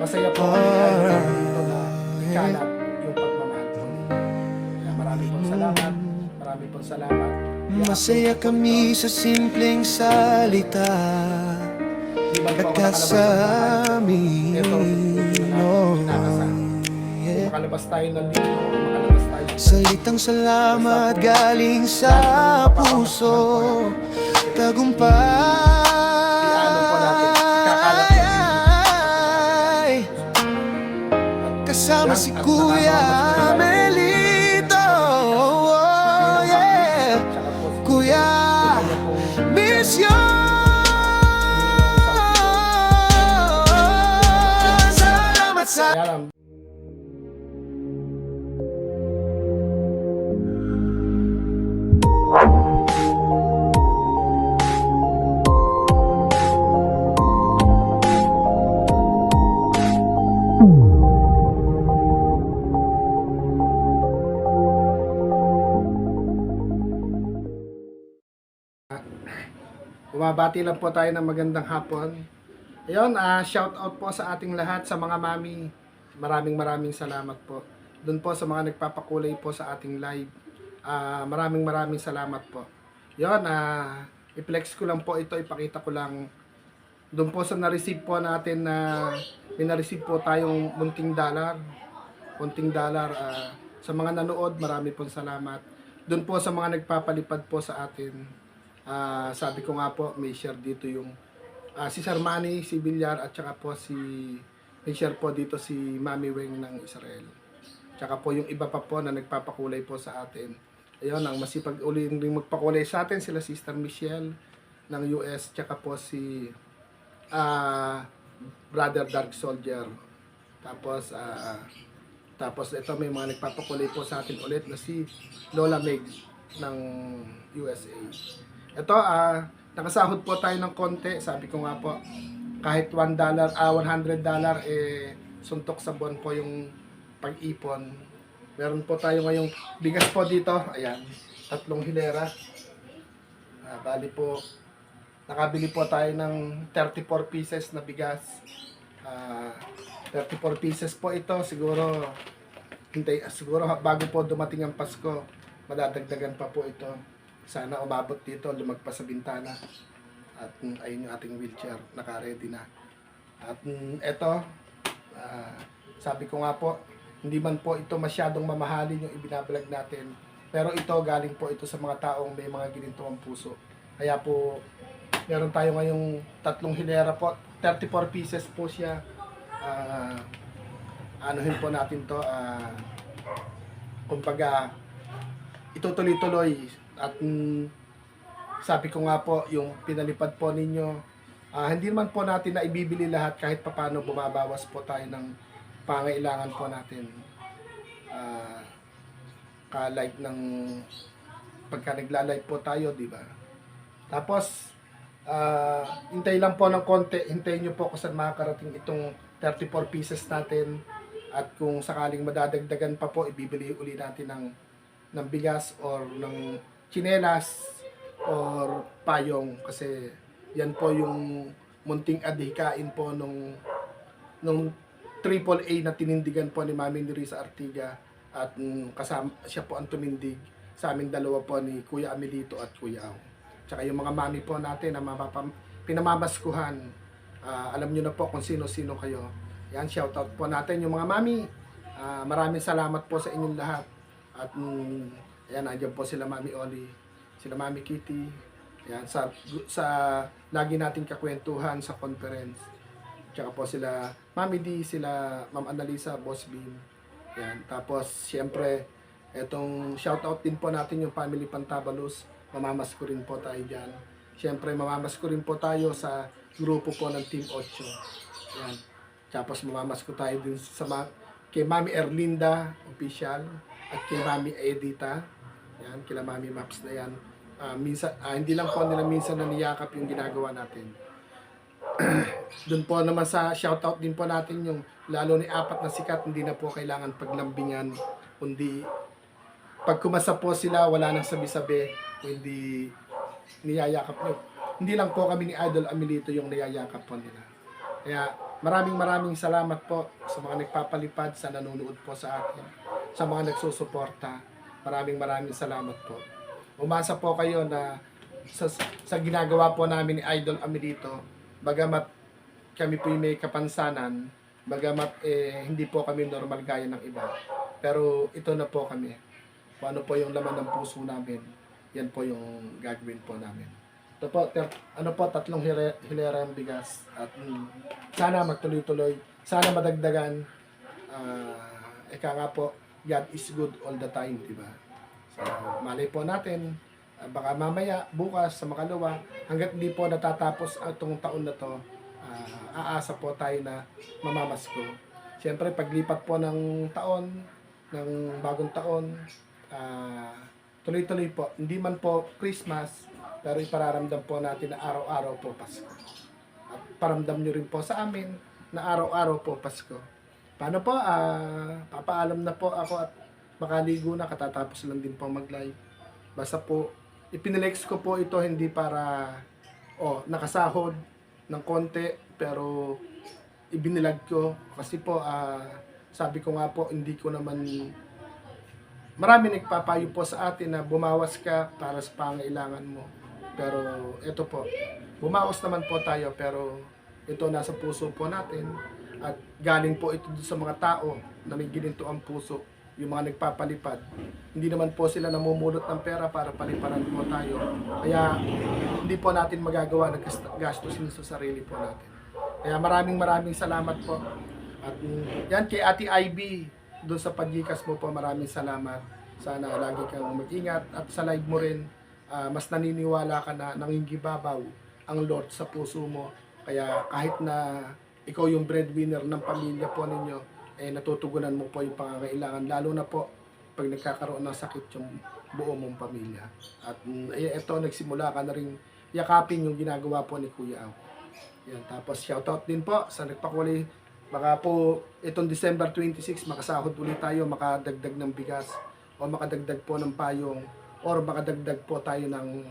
masaya po kami kahit dito na ikalat yung pagmamahal po. Kaya marami pong salamat. Masaya kami sa simpleng salita Di man po ako at nakalabas sa ng bahay. amin. Ito, inakasal. Yeah. Makalabas tayo ng dito, makalabas tayo. Salitang salamat galing sa puso, tagumpay. Kasama si Kuya Melito, oh, yeah. Kuya, miss you. Salamat sa Kaya bumabati lang po tayo ng magandang hapon. Ayun, shout out po sa ating lahat, sa mga mami. Maraming salamat po. Doon po sa mga nagpapakulay po sa ating live. Maraming salamat po. Ayun, i-flex ko lang po ito, ipakita ko lang. Doon po sa na-receive po natin na may na-receive po tayong munting dollar. Sa mga nanood, marami pong salamat. Doon po sa mga nagpapalipad po sa atin. Sabi ko nga po, may share dito yung si Sir Manny, si Villar, at saka po may share po dito si Mami Weng ng Israel. Tsaka po yung iba pa po na nagpapakulay po sa atin. Ayun, ang masipag uli rin magpakulay sa atin, sila Sister Michelle ng US, tsaka po si Brother Dark Soldier. Tapos ito may mga nagpapakulay po sa atin ulit na si Lola Meg ng USA. Ito, nakasahod po tayo ng konti. Sabi ko nga po, kahit $1, $100, suntok sa buwan po yung pag-ipon. Meron po tayo ngayong bigas po dito. Ayan, 3 hilera. Bali po, nakabili po tayo ng 34 pieces na bigas. 34 pieces po ito. Siguro bago po dumating ang Pasko, madadagdagan pa po ito. Sana umabot dito, lumagpas sa bintana. At ayun yung ating wheelchair, naka-ready na. At eto, sabi ko nga po, hindi man po ito masyadong mamahalin yung ibinablog natin. Pero ito, galing po ito sa mga taong may mga ginintuang puso. Kaya po, meron tayo ngayong 3 hilera po. 34 pieces po siya. Anuhin po natin to. Kumbaga, itutuloy-tuloy. At sabi ko nga po, yung pinalipad po ninyo, hindi naman po natin na ibibili lahat, kahit papano bumabawas po tayo ng pangailangan po natin. Ka-like ng pagka nagla-like po tayo, di ba? Tapos, hintay lang po ng konti, hintayin nyo po kung saan makakarating itong 34 pieces natin. At kung sakaling madadagdagan pa po, ibibili uli natin ng bigas or ng tsinelas or payong, kasi yan po yung munting adhikain po nung AAA na tinindigan po ni Mami Nerissa Artiga, at kasama siya po ang tumindig sa aming dalawa po ni Kuya Amelito at Kuya Au. Tsaka yung mga mami po natin na pinamamaskuhan, alam nyo na po kung sino-sino kayo. Yan, shoutout po natin yung mga mami. Maraming salamat po sa inyong lahat. At ayan, nandiyan po sila Mami Oli, sila Mami Kitty. Ayan, sa lagi nating kakwentuhan sa conference. Tsaka po sila Mami D, sila Ma'am Annalisa, Boss Bean. Ayan, tapos siyempre, etong shoutout din po natin yung Family Pantabalos. Mamamas ko rin po tayo dyan. Siyempre, mamamas ko rin po tayo sa grupo po ng Team 8. Ayan. Tapos mamamas ko tayo din kay Mami Erlinda, official. At kay Mami Edita, yan, kila Mami Maps na yan. Hindi lang po nila minsan naniyakap yung ginagawa natin. Doon po naman sa shoutout din po natin yung lalo ni apat na sikat, hindi na po kailangan paglambingan, kundi pag kumasa po sila, wala nang sabi-sabi, hindi niyayakap nyo. Hindi lang po kami ni Idol Amelito yung niyayakap po nila. Kaya maraming salamat po sa mga nagpapalipad, sa nanonood po sa atin, sa mga nagsusuporta. Maraming salamat po. Umasa po kayo na sa ginagawa po namin ni Idol Amelito, bagamat kami po may kapansanan, bagamat hindi po kami normal gaya ng iba. Pero ito na po kami. Kung ano po yung laman ng puso namin, yan po yung gagawin po namin. Ito po, 3 hilera ng bigas. At sana magtuloy-tuloy. Sana madagdagan. Eka nga po, God is good all the time, di ba? So, malay po natin, baka mamaya, bukas, sa makalawa, hanggat hindi po natatapos itong taon na to, aasa po tayo na mamamasko. Siyempre, paglipat po ng taon, ng bagong taon, tuloy-tuloy po. Hindi man po Christmas, pero ipararamdam po natin na araw-araw po Pasko. At paramdam nyo rin po sa amin na araw-araw po Pasko. Paano po? Papaalam na po ako at makaligo na. Katatapos lang din po mag-live. Basta po, ipinilex ko po ito hindi para nakasahod ng konti, pero ibinilag ko. Kasi po, sabi ko nga po, hindi ko naman... Marami nagpapayo po sa atin na bumawas ka para sa pangailangan mo. Pero ito po, bumawas naman po tayo, pero ito nasa puso po natin. At galing po ito sa mga tao na may gininto ang puso, yung mga nagpapalipad. Hindi naman po sila namumulot ng pera para paliparan po tayo. Kaya hindi po natin magagawa na gastusin sa sarili po natin. Kaya maraming salamat po. At yan kay Ate Ivy, doon sa paggikas mo po, maraming salamat. Sana lagi kang mag-ingat at sa live mo rin, mas naniniwala ka na nangingibabaw ang Lord sa puso mo. Kaya kahit na ikaw yung breadwinner ng pamilya po ninyo, natutugunan mo po yung pangangailangan. Lalo na po pag nagkakaroon ng sakit yung buo mong pamilya. At ito, nagsimula ka na rin yakapin yung ginagawa po ni Kuya Aw. Yan, tapos shoutout din po sa nagpakulay. Baka po itong December 26, makasahod ulit tayo, makadagdag ng bigas, o makadagdag po ng payong, or makadagdag po tayo ng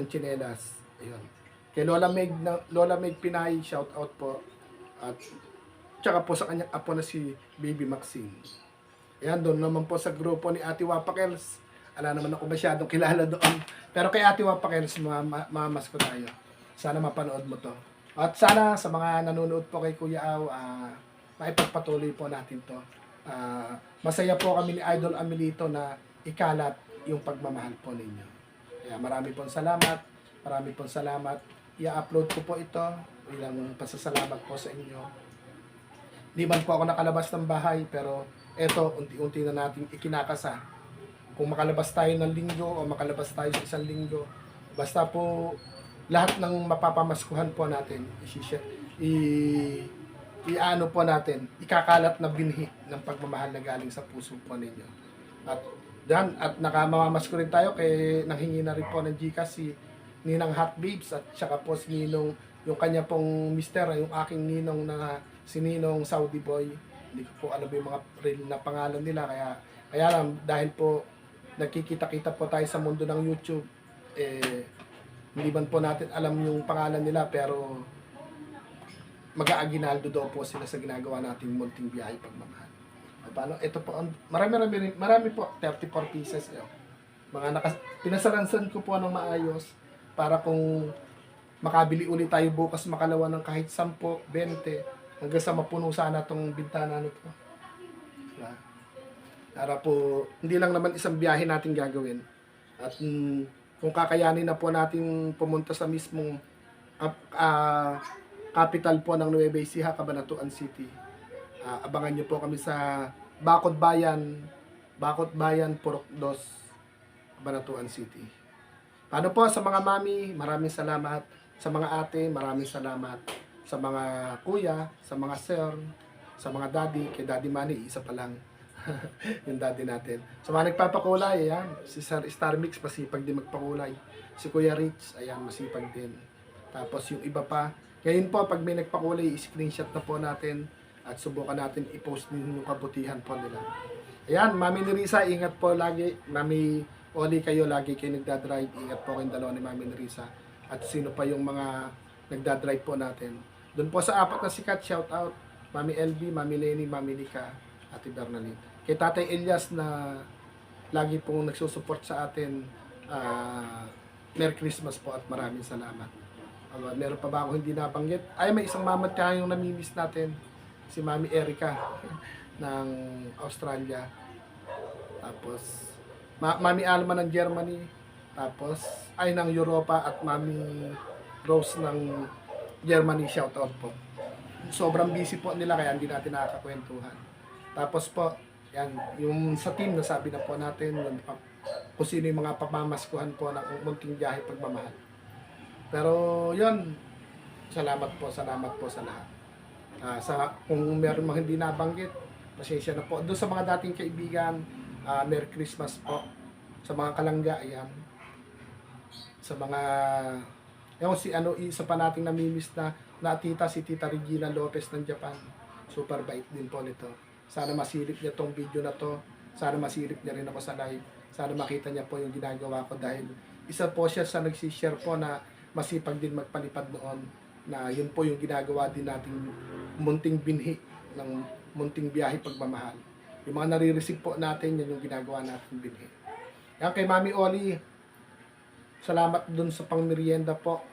tsinelas. Ayun. Kay Lola Meg Pinay, shout out po. At tsaka po sa kanyang apo na si Baby Maxine. Ayan, doon naman po sa grupo ni Ate Wapakels. Ala naman ako masyadong kilala doon. Pero kay Ate Wapakels, mamamas ko tayo. Sana mapanood mo to. At sana sa mga nanonood po kay Kuya Aw, maipagpatuloy po natin to. Masaya po kami ni Idol Amelito na ikalat yung pagmamahal po ninyo. Kaya marami pong salamat. Marami pong salamat. I-upload ko po ito. Ilang pasasalamat po sa inyo. Di man po ako nakalabas ng bahay, pero eto, unti-unti na natin ikinakasa. Kung makalabas tayo ng linggo o makalabas tayo sa isang linggo, basta po lahat ng mapapamaskuhan po natin, i-ano po natin, ikakalat na binhi ng pagmamahal na galing sa puso po ninyo. At nakamamamas ko rin tayo kay nanghingi na rin po ng Gcash si Ninang Hot Babes at saka po si Ninong, yung kanya pong mister, yung aking ninong na si Ninong Saudi Boy. Hindi ko po alam yung mga real na pangalan nila, kaya lang dahil po nagkikita-kita po tayo sa mundo ng YouTube, hindi man po natin alam yung pangalan nila, pero mag-aaginaldo daw po sila sa ginagawa nating munting biyahe pagmamahal. Paano? Ito po, marami po, 34 pieces. Pinasaransan ko po ng maayos para kung makabili ulit tayo bukas makalawa ng kahit 10, 20, hanggang sa mapuno sana itong bintana nito. Diba? Para po, hindi lang naman isang biyahe natin gagawin. At kung kakayanin na po natin pumunta sa mismong capital po ng Nueva Ecija, Cabanatuan City. Abangan nyo po kami sa Bacod Bayan, Purok 2, Cabanatuan City. Paano po sa mga mami, maraming salamat. Sa mga ate, maraming salamat. Sa mga kuya, sa mga sir, sa mga daddy, kay Daddy Manny, isa pa lang. Yung daddy natin. Sa mga nagpapakulay, ayan, si Sir Star Mix, masipag din magpakulay. Si Kuya Rich, ayan, masipag din. Tapos yung iba pa, ngayon po, pag may nagpakulay, screenshot na po natin at subukan natin i-post din yung kabutihan po nila. Ayan, Mami Nerissa, ingat po lagi. Mami Oli, kayo lagi kayo nagdadrive. Ingat po kayong dalawa ni Mami Nerissa. At sino pa yung mga nagdadrive po natin. Doon po sa apat na sikat, shout out Mami LB, Mami Lenny, Mami Nika, Ate Bernalyn. Kay Tatay Elias na lagi pong nagsusupport sa atin. Merry Christmas po at maraming salamat. Meron pa ba ako hindi nabanggit? Ay, may isang mamat tayo yung namimiss natin. Si Mami Erica ng Australia. Tapos, Mami Alma ng Germany. Tapos, ay ng Europa at Mami Rose ng Germany. Shoutout po. Sobrang busy po nila kaya hindi natin nakakakwentuhan. Tapos po, yan, yung sa team na sabi na po natin, yung, kung sino yung mga papamaskuhan po ng munting biyahe pagmamahal. Pero yun, salamat po sa lahat. Kung meron mga hindi nabanggit, pasensya na po. Doon sa mga dating kaibigan, Merry Christmas po. Sa mga kalangga, ayan. Sa mga, yung si isa pa nating namimiss na tita, si Tita Regina Lopez ng Japan. Super bait din po nito. Sana masilip niya tong video na to. Sana masilip niya rin ako sa live. Sana makita niya po yung ginagawa ko dahil isa po siya sa nagsishare po na masipag din magpalipad noon na yun po yung ginagawa din nating munting binhi ng munting biyahe pagmamahal. Yung mga nare-receive po natin, yan yung ginagawa natin binhi. Yan kay Mami Oli, salamat dun sa pangmerienda po.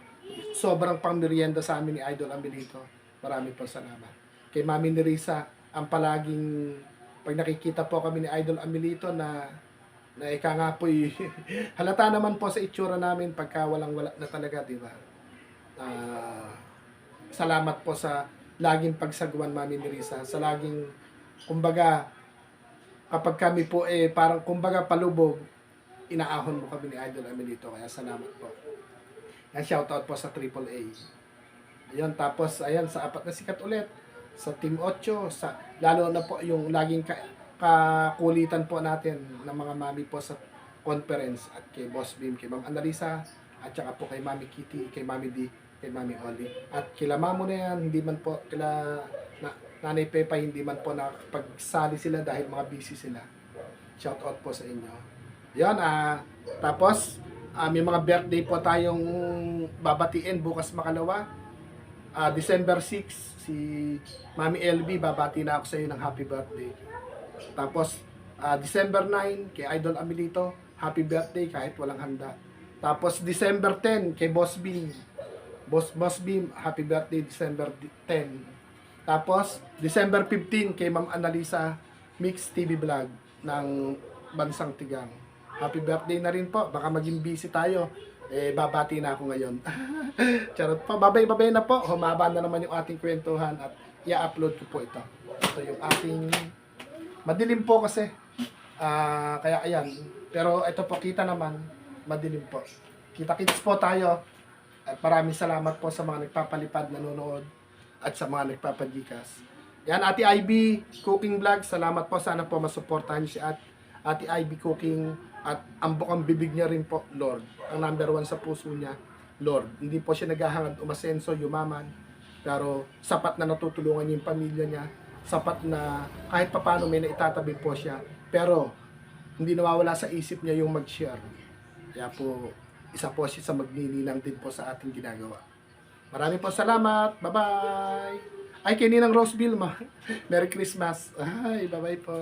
Sobrang pangmerienda sa amin ni Idol Amelito. Marami po salamat. Kay Mami Nerissa, ang palaging pag nakikita po kami ni Idol Amelito na ika nga po halata naman po sa itsura namin pagka walang-wala na talaga, di ba? Salamat po sa laging pagsagwan, Mami Nerissa. Sa laging, kumbaga, kapag kami po parang kumbaga palubog, inaahon mo kami ni Idol Amelito. Kaya salamat po. Yan, shoutout po sa AAA. Ayun, tapos, ayan, sa apat na sikat ulit. Sa Team 8, lalo na po yung laging kakulitan po natin ng mga mami po sa conference at kay Boss Bim, kay Ma'am Annalisa, at saka po kay Mami Kitty, kay Mami D, kay Mami Oli. At kila Mamo na yan, hindi man po, Nanay Pepa, hindi man po nakapagsali sila dahil mga busy sila. Shout out po sa inyo. Yan, tapos, may mga birthday po tayong babatiin bukas makalawa. December 6, si Mami LB, babati na ako sa iyo ng happy birthday. Tapos, December 9, kay Idol Amelito, happy birthday kahit walang handa. Tapos, December 10, kay Boss Beam. Boss Beam, happy birthday, December 10. Tapos, December 15, kay Ma'am Annalisa, Mix TV Vlog ng Bansang Tigang. Happy birthday na rin po, baka maging busy tayo. Babati na ako ngayon. Charot po, babay-babay na po. Humaba na naman yung ating kwentuhan at i-upload ko po ito. Ito yung ating madilim po kasi. Kaya ayan. Pero ito po, kita naman, madilim po. Kita-kits po tayo. At maraming salamat po sa mga nagpapalipad, nanonood, at sa mga nagpapagikas. Yan, Ate Ivy Cooking Vlog. Salamat po. Sana po masuportahan niyo si Ate Ivy Cooking. At ang bukang bibig niya rin po, Lord. Ang number 1 sa puso niya, Lord. Hindi po siya naghahangad umasenso, yumaman. Pero sapat na natutulungan niya yung pamilya niya. Sapat na kahit papano may naitatabi po siya. Pero hindi nawawala sa isip niya yung mag-share. Kaya po, isa po siya sa magnininang din po sa ating ginagawa. Maraming po salamat. Bye-bye. Ay, kay Ninang Roseville, ma. Merry Christmas. Ay, bye-bye po.